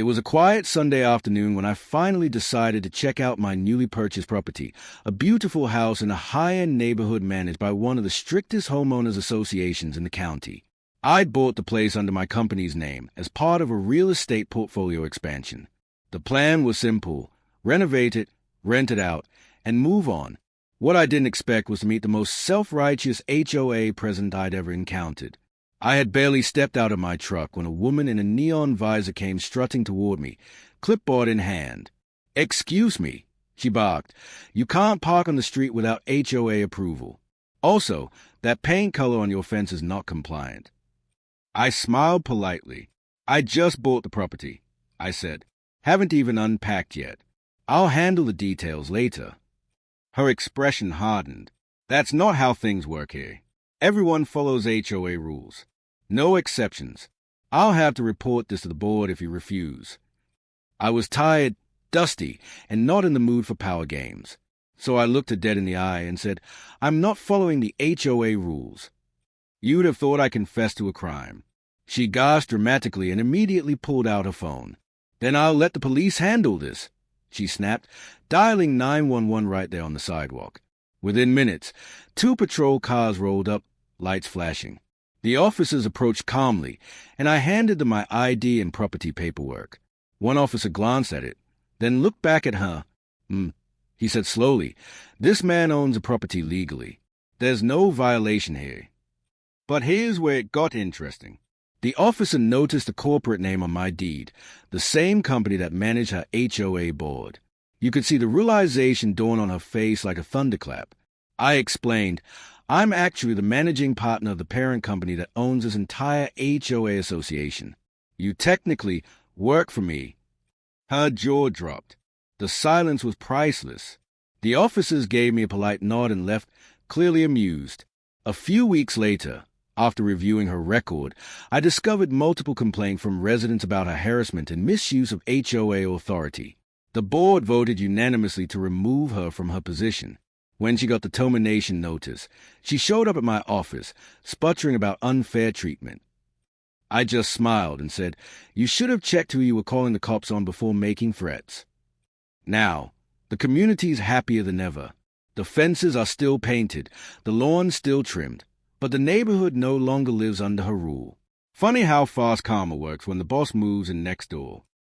It was a quiet Sunday afternoon when I finally decided to check out my newly purchased property, a beautiful house in a high-end neighborhood managed by one of the strictest homeowners associations in the county. I'd bought the place under my company's name as part of a real estate portfolio expansion. The plan was simple: renovate it, rent it out, and move on. What I didn't expect was to meet the most self-righteous HOA president I'd ever encountered. I had barely stepped out of my truck when a woman in a neon visor came strutting toward me, clipboard in hand. "Excuse me," she barked. "You can't park on the street without HOA approval. Also, that paint color on your fence is not compliant." I smiled politely. "I just bought the property," I said. "Haven't even unpacked yet. I'll handle the details later." Her expression hardened. "That's not how things work here. Everyone follows HOA rules. No exceptions. I'll have to report this to the board if you refuse." I was tired, dusty, and not in the mood for power games. So I looked her dead in the eye and said, "I'm not following the HOA rules." You'd have thought I confessed to a crime. She gasped dramatically and immediately pulled out her phone. "Then I'll let the police handle this," she snapped, dialing 911 right there on the sidewalk. Within minutes, 2 patrol cars rolled up, lights flashing. The officers approached calmly, and I handed them my ID and property paperwork. One officer glanced at it, then looked back at her. He said slowly, "This man owns a property legally. There's no violation here." But here's where it got interesting. The officer noticed the corporate name on my deed, the same company that managed her HOA board. You could see the realization dawn on her face like a thunderclap. I explained, "I'm actually the managing partner of the parent company that owns this entire HOA association. You technically work for me." Her jaw dropped. The silence was priceless. The officers gave me a polite nod and left, clearly amused. A few weeks later, after reviewing her record, I discovered multiple complaints from residents about her harassment and misuse of HOA authority. The board voted unanimously to remove her from her position. When she got the termination notice, she showed up at my office, sputtering about unfair treatment. I just smiled and said, "You should have checked who you were calling the cops on before making threats." Now, the community's happier than ever. The fences are still painted, the lawn still trimmed, but the neighborhood no longer lives under her rule. Funny how fast karma works when the boss moves in next door.